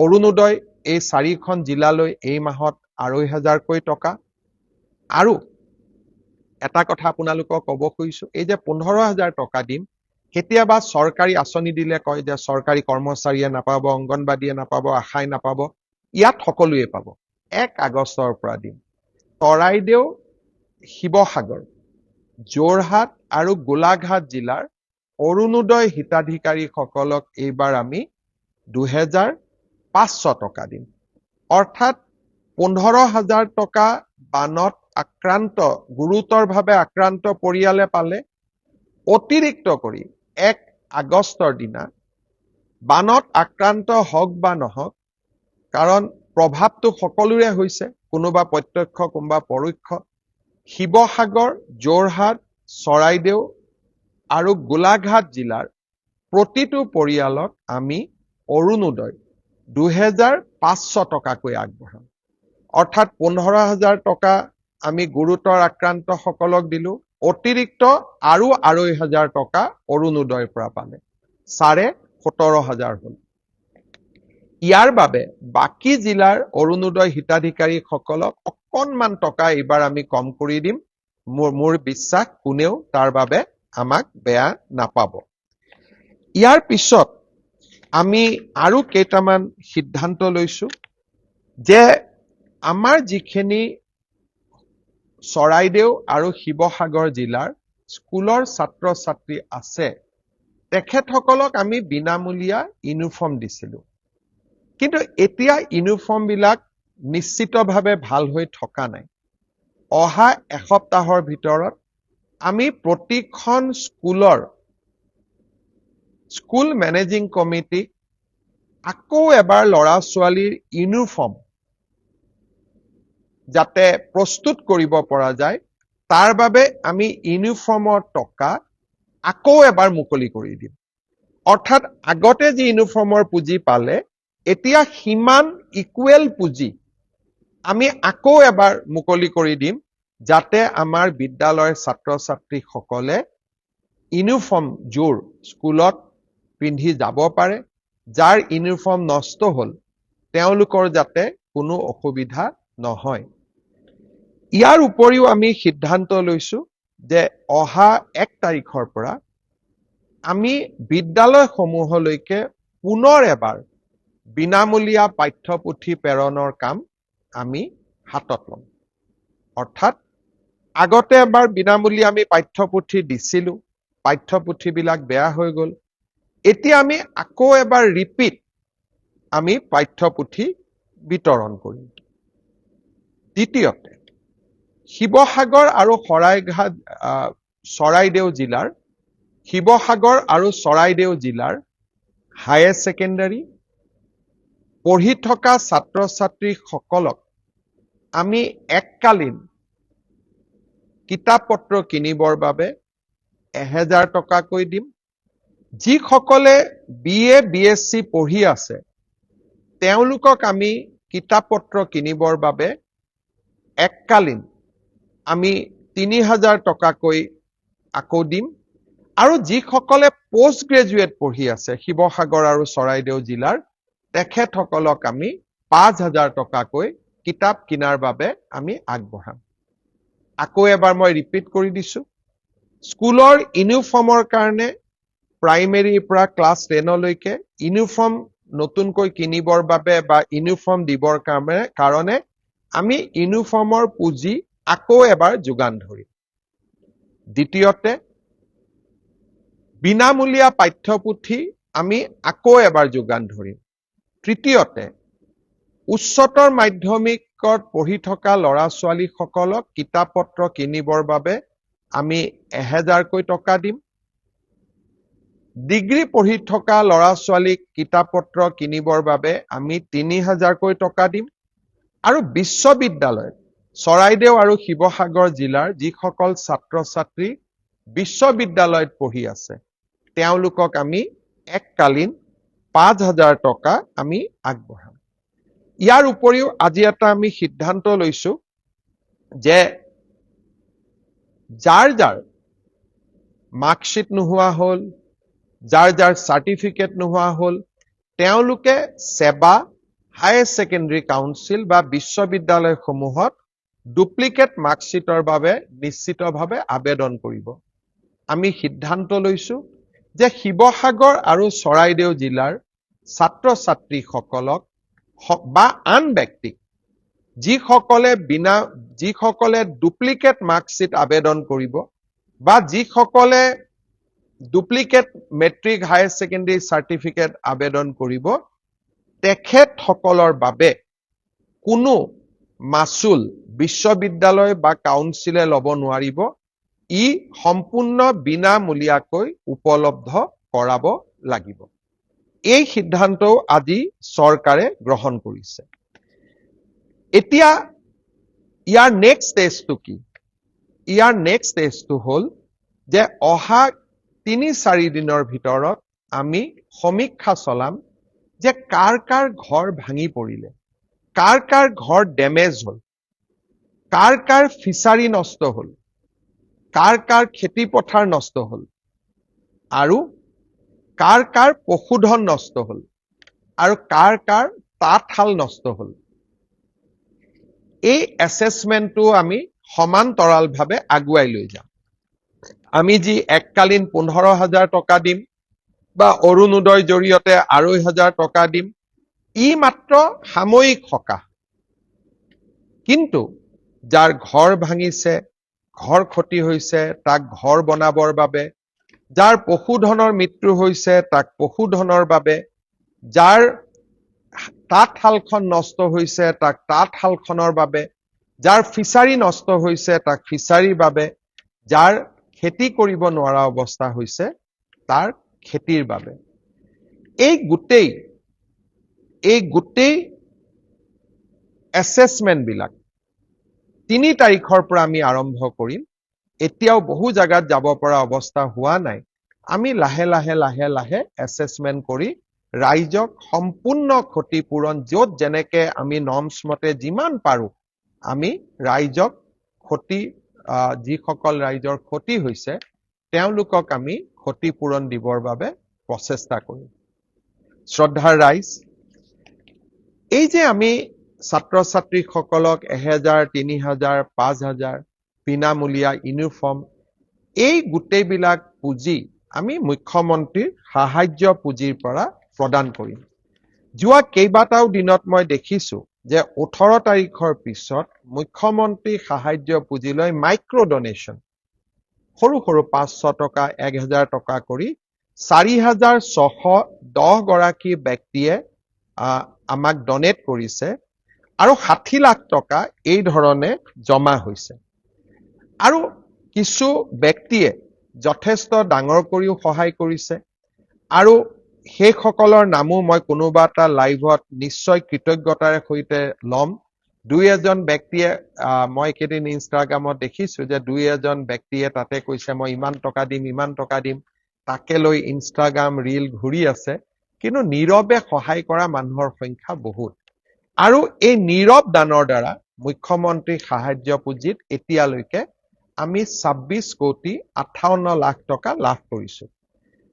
অৰুণোদয় এই 4খন জিলালৈ এই মাহত 2,500কৈ টকা। আৰু এটা কথা আপোনালোকক ক'ব খুজিছো, এই যে 15,000 টকা দিম, কেতিয়াবা চৰকাৰী আঁচনি দিলে কয় যে চৰকাৰী কৰ্মচাৰীয়ে নাপাব, অংগনবাদীয়ে নাপাব, আশাই নাপাব। ইয়াত সকলোৱে পাব। 1 আগষ্টৰ পৰা দিম। চৰাইদেউ, শিৱসাগৰ, যোৰহাট আৰু গোলাঘাট জিলাৰ অৰুণোদয় হিতাধিকাৰীসকলক এইবাৰ আমি 2,500 টকা দিম। অৰ্থাৎ 15,000 টকা বানত আক্ৰান্ত, গুৰুতৰভাৱে আক্ৰান্ত পৰিয়ালে পালে। অতিৰিক্ত কৰি 1 আগষ্টৰ দিনা বানত আক্ৰান্ত হওক বা নহওক, কাৰণ প্ৰভাৱটো সকলোৰে হৈছে, কোনোবা প্ৰত্যক্ষ কোনোবা পৰোক্ষ, শিৱসাগৰ, যোৰহাট, চৰাইদেউ আৰু গোলাঘাট জিলাৰ প্ৰতিটো পৰিয়ালক আমি অৰুণোদয় 2,500 টকাকৈ আগবঢ়াম। অৰ্থাৎ 15,000 টকা আমি গুৰুতৰ আক্ৰান্ত সকলক দিলো, অতিৰিক্ত আৰু 2,500 টকা অৰুণোদয়ৰ পৰা পালে, 17,500 হল। ইয়াৰ বাবে বাকী জিলাৰ অৰুণোদয় হিতাধিকাৰীসকলক অকণমান টকা এইবাৰ আমি কম কৰি দিম। মোৰ বিশ্বাস কোনেও তাৰ বাবে আমাক বেয়া নাপাব। ইয়াৰ পিছত আমি আৰু কেইটামান সিদ্ধান্ত লৈছো যে আমাৰ যিখিনি চৰাইদেউ আৰু শিৱসাগৰ জিলাৰ স্কুলৰ ছাত্ৰ ছাত্ৰী আছে, তেখেতসকলক আমি বিনামূলীয়া ইউনিফৰ্ম দিছিলো। কিন্তু এতিয়া ইউনিফৰ্মবিলাক নিশ্চিতভাৱে ভাল হৈ থকা নাই। অহা এসপ্তাহৰ ভিতৰত আমি প্ৰতিখন স্কুল মেনেজিং কমিটিক আকৌ এবাৰ ল'ৰা ছোৱালীৰ ইউনিফৰ্ম যাতে প্ৰস্তুত কৰিব পৰা যায়, তাৰ বাবে আমি ইউনিফৰ্মৰ টকা আকৌ এবাৰ মুকলি কৰি দিম। অৰ্থাৎ আগতে যি ইউনিফৰ্মৰ পুঁজি পালে, এতিয়া সিমান ইকুৱেল পুঁজি আমি আকৌ এবাৰ মুকলি কৰি দিম, যাতে আমাৰ বিদ্যালয়ৰ ছাত্ৰ ছাত্ৰীসকলে ইউনিফৰ্মযোৰ স্কুলত পিন্ধি যাব পাৰে। যাৰ ইউনিফৰ্ম নষ্ট হ'ল, তেওঁলোকৰ যাতে কোনো অসুবিধা নহয়। ইয়াৰ উপৰিও আমি সিদ্ধান্ত লৈছো যে অহা 1 তাৰিখৰ পৰা আমি বিদ্যালয়সমূহলৈকে পুনৰ এবাৰ বিনামূলীয়া পাঠ্যপুথি প্ৰেৰণৰ কাম আমি হাতত ল'ম। অৰ্থাৎ আগতে এবাৰ বিনামূলীয়া আমি পাঠ্যপুথি দিছিলো, পাঠ্যপুথিবিলাক বেয়া হৈ গ'ল। এতিয়া আমি আকৌ এবাৰ ৰিপিট আমি পাঠ্যপুথি বিতৰণ কৰিম। দ্বিতীয়তে, শিৱসাগৰ আৰু চৰাইদেউ জিলাৰ হায়াৰ ছেকেণ্ডাৰী পঢ়ি থকা ছাত্ৰ ছাত্ৰীসকলক আমি এককালীন কিতাপ পত্ৰ কিনিবৰ বাবে 1,000 টকাকৈ দিম। যিসকলে BA BSc পঢ়ি আছে, তেওঁলোকক আমি কিতাপ পত্ৰ কিনিবৰ বাবে এককালীন আমি 3,000 টকাকৈ আকৌ দিম। আৰু যিসকলে পোষ্ট গ্ৰেজুৱেট পঢ়ি আছে শিৱসাগৰ আৰু চৰাইদেউ জিলাৰ, তেখেতসকলক আমি 5,000 টকাকৈ কিতাপ কিনাৰ বাবে আমি আগবঢ়াম। আকৌ এবাৰ মই ৰিপিট কৰি দিছো, স্কুলৰ ইউনিফৰ্মৰ কাৰণে প্ৰাইমেৰীৰ পৰা ক্লাছ 10লৈকে ইউনিফৰ্ম নতুনকৈ কিনিবৰ বাবে বা ইউনিফৰ্ম দিবৰ কাৰণে আমি ইউনিফৰ্মৰ পুঁজি আকৌ এবাৰ যোগান ধৰিম। দ্বিতীয়তে, বিনামূলীয়া পাঠ্যপুথি আমি আকৌ এবাৰ যোগান ধৰিম। তৃতীয়তে, উচ্চতৰ মাধ্যমিকত পঢ়ি থকা ল'ৰা ছোৱালীসকলক কিতাপ পত্ৰ কিনিবৰ বাবে আমি 1,000কৈ টকা দিম। ডিগ্ৰী পঢ়ি থকা ল'ৰা ছোৱালীক কিতাপ পত্ৰ কিনিবৰ বাবে আমি 3,000কৈ টকা দিম। আৰু বিশ্ববিদ্যালয় চৰাইদেউ আৰু শিৱসাগৰ জিলাৰ যিসকল ছাত্ৰ ছাত্ৰী বিশ্ববিদ্যালয়ত পঢ়ি আছে, তেওঁলোকক আমি এককালীন 5,000 টকা আমি আগবঢ়াম। ইয়াৰ উপৰিও আজি এটা আমি সিদ্ধান্ত লৈছো যে যাৰ মাৰ্কশ্বিট নোহোৱা হ'ল, যাৰ চাৰ্টিফিকেট নোহোৱা হ'ল, তেওঁলোকে সেৱা হায়াৰ ছেকেণ্ডাৰী কাউন্সিল বা বিশ্ববিদ্যালয়সমূহত ডুপ্লিকেট মাৰ্কশ্বিটৰ বাবে নিশ্চিতভাৱে আবেদন কৰিব। আমি সিদ্ধান্ত লৈছো যে শিৱসাগৰ আৰু চৰাইদেউ জিলাৰ ছাত্ৰ ছাত্ৰীসকলক বা আন ব্যক্তিক যিসকলে ডুপ্লিকেট মাৰ্কশ্বিট আবেদন কৰিব বা যিসকলে duplicate matric higher secondary certificate আবেদন কৰিব, তেখেতসকলৰ বাবে কোনো মাচুল বিশ্ববিদ্যালয় বা কাউন্সিলে ল'ব নোৱাৰিব। ই সম্পূৰ্ণ বিনামূলীয়াকৈ উপলব্ধ কৰাব লাগিব। এই সিদ্ধান্তও আজি চৰকাৰে গ্ৰহণ কৰিছে। এতিয়া ইয়াৰ নেক্সট ষ্টেজটো কি? ইয়াৰ নেক্সট ষ্টেজটো হ'ল যে অহা ৩-৪ দিনৰ ভিতৰত আমি সমীক্ষা চলাম যে কাৰ কাৰ ঘৰ ভাঙি পৰিলে, কাৰ কাৰ ঘৰ ডেমেজ হ'ল, কাৰ কাৰ ফিচাৰী নষ্ট হ'ল, কাৰ কাৰ খেতি পথাৰ নষ্ট হ'ল আৰু কাৰ কাৰ পশুধন নষ্ট হ'ল আৰু কাৰ কাৰ তাঁতশাল নষ্ট হ'ল। এই এছেছমেণ্টটো আমি সমান্তৰালভাৱে আগুৱাই লৈ যাম। আমি যি এককালীন 15,000 টকা দিম বা অৰুণোদয়ৰ জৰিয়তে 2,500 টকা দিম, ই মাত্ৰ সাময়িক সকাহ। কিন্তু যাৰ ঘৰ ভাঙিছে, ঘৰ ক্ষতি হৈছে, তাক ঘৰ বনাবৰ বাবে, যাৰ পশুধনৰ মৃত্যু হৈছে তাক পশুধনৰ বাবে, যাৰ তাঁতশালখন নষ্ট হৈছে তাক তাঁতশালখনৰ বাবে, যাৰ ফিচাৰী নষ্ট হৈছে তাক ফিচাৰীৰ বাবে, যাৰ খেতি কৰিব নোৱাৰা অৱস্থা হৈছে তাৰ খেতিৰ বাবে। এই গোটেই এছেছমেণ্টবিলাক 3 তাৰিখৰ পৰা আমি আৰম্ভ কৰিম। এতিয়াও বহু জাগাত যাব পৰা অৱস্থা হোৱা নাই। আমি লাহে লাহে এছেছমেণ্ট কৰি ৰাইজক সম্পূৰ্ণ ক্ষতিপূৰণ য'ত যেনেকে আমি নৰ্মছ মতে যিমান পাৰো আমি ৰাইজক যিসকল ৰাইজৰ ক্ষতি হৈছে তেওঁলোকক আমি ক্ষতিপূৰণ দিবৰ বাবে প্ৰচেষ্টা কৰিম। শ্ৰদ্ধাৰ ৰাইজ, এই যে আমি ছাত্ৰ ছাত্ৰীসকলক 1,000, 3,000, 5,000 বিনামূলীয়া ইউনিফৰ্ম, এই গোটেইবিলাক পুঁজি আমি মুখ্যমন্ত্ৰীৰ সাহায্য পুঁজিৰ পৰা প্ৰদান কৰিম। যোৱা কেইবাটাও দিনত মই দেখিছো যে 18 তাৰিখৰ পিছত মুখ্যমন্ত্ৰী সাহায্য পুঁজিলৈ মাইক্ৰ ডনেশ্যন সৰু 500 টকা, 1,000 টকা কৰি 4,610 গৰাকী ব্যক্তিয়ে আমাক ডনেট কৰিছে আৰু 60 লাখ টকা এই ধৰণে জমা হৈছে। আৰু কিছু ব্যক্তিয়ে যথেষ্ট ডাঙৰ কৰিও সহায় কৰিছে আৰু সেইসকলৰ নামো মই কোনোবা এটা লাইভত নিশ্চয় কৃতজ্ঞতাৰে সৈতে ল'ম। 2-এজন ব্যক্তিয়ে মই কেইদিন ইনষ্টাগ্ৰামত দেখিছো যে 2-এজন ব্যক্তিয়ে তাতে কৈছে মই ইমান টকা দিম, তাকে লৈ ইনষ্টাগ্ৰাম ৰীল ঘূৰি আছে। কিন্তু নীৰৱে সহায় কৰা মানুহৰ সংখ্যা বহুত। আৰু এই নীৰৱ দানৰ দ্বাৰা মুখ্যমন্ত্ৰী সাহায্য পুঁজিত এতিয়ালৈকে আমি 26 কোটি 58 লাখ টকা লাভ কৰিছো।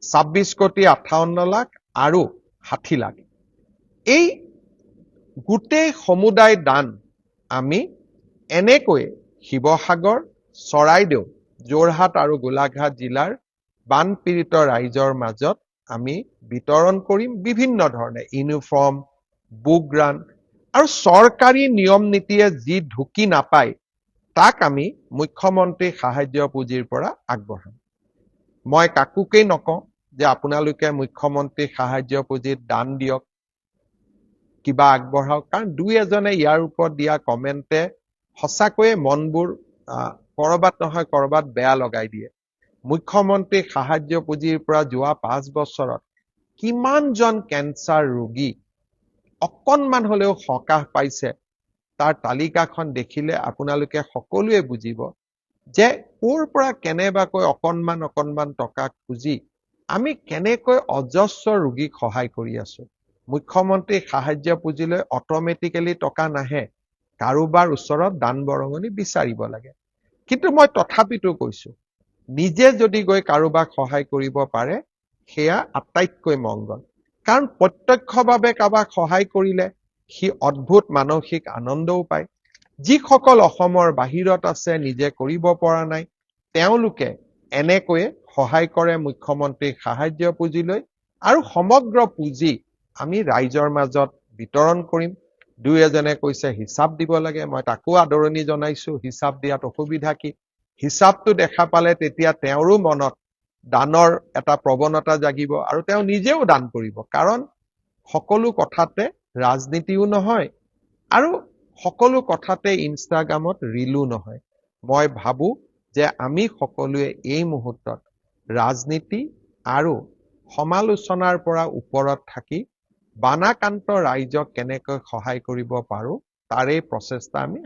26 কোটি 58 লাখ আৰু 60 লাখ। এই গোটেই সমুদায় দান আমি এনেকৈ শিৱসাগৰ, চৰাইদেউ, যোৰহাট আৰু গোলাঘাট জিলাৰ বানপীড়িত ৰাইজৰ মাজত আমি বিতৰণ কৰিম। বিভিন্ন ধৰণে ইউনিফৰ্ম, বুক গ্ৰাণ্ট আৰু চৰকাৰী নিয়ম নীতিয়ে যি ঢুকি নাপায় তাক আমি মুখ্যমন্ত্ৰী সাহায্য পুঁজিৰ পৰা আগবঢ়াম। মই কাকোকেই নকওঁ যে আপোনালোকে মুখ্যমন্ত্ৰী সাহায্য পুঁজিত দান দিয়ক, কিবা আগবঢ়াওক, কাৰণ 2-এজনে ইয়াৰ ওপৰত দিয়া কমেণ্টে সঁচাকৈয়ে মনবোৰ কৰবাত নহয় কৰবাত বেয়া লগাই দিয়ে। মুখ্যমন্ত্ৰী সাহায্য পুঁজিৰ পৰা যোৱা 5 বছৰত কিমানজন কেঞ্চাৰ ৰোগী অকণমান হলেও সকাহ পাইছে তাৰ তালিকাখন দেখিলে আপোনালোকে সকলোৱে বুজিব যে ক'ৰ পৰা কেনেবাকৈ অকণমান টকা খুজি আমি কেনেকৈ অজস্ৰ ৰোগীক সহায় কৰি আছো। মুখ্যমন্ত্ৰী সাহায্য পুঁজিলৈ অট'মেটিকেলি টকা নাহে, কাৰোবাৰ ওচৰত দান বৰঙণি বিচাৰিব লাগে। কিন্তু মই তথাপিতো কৈছো, নিজে যদি গৈ কাৰোবাক সহায় কৰিব পাৰে সেয়া আটাইতকৈ মংগল। কাৰণ প্ৰত্যক্ষভাৱে কাৰোবাক সহায় কৰিলে সি অদ্ভুত মানসিক আনন্দও পায়। যিসকল অসমৰ বাহিৰত আছে, নিজে কৰিব পৰা নাই, তেওঁলোকে এনেকৈয়ে সহায় কৰে মুখ্যমন্ত্ৰীক সাহায্য পুঁজি লৈ, আৰু সমগ্ৰ পুঁজি আমি ৰাইজৰ মাজত বিতৰণ কৰিম। দুই এজনে কৈছে হিচাপ দিব লাগে, মই তাকো আদৰণি জনাইছো। হিচাপ দিয়াত অসুবিধা কি? হিচাপটো দেখা পালে তেতিয়া তেওঁৰো মনত দানৰ এটা প্ৰৱণতা জাগিব আৰু তেওঁ নিজেও দান কৰিব। কাৰণ সকলো কথাতে ৰাজনীতিও নহয় আৰু সকলো কথাতে ইনষ্টাগ্ৰামত ৰিলো নহয়। মই ভাবো যে আমি সকলোৱে এই মুহূৰ্তত ৰাজনীতি আৰু সমালোচনাৰ পৰা ওপৰত থাকি বানাক্ৰান্ত ৰাইজক কেনেকৈ সহায় কৰিব পাৰো তাৰে প্ৰচেষ্টা আমি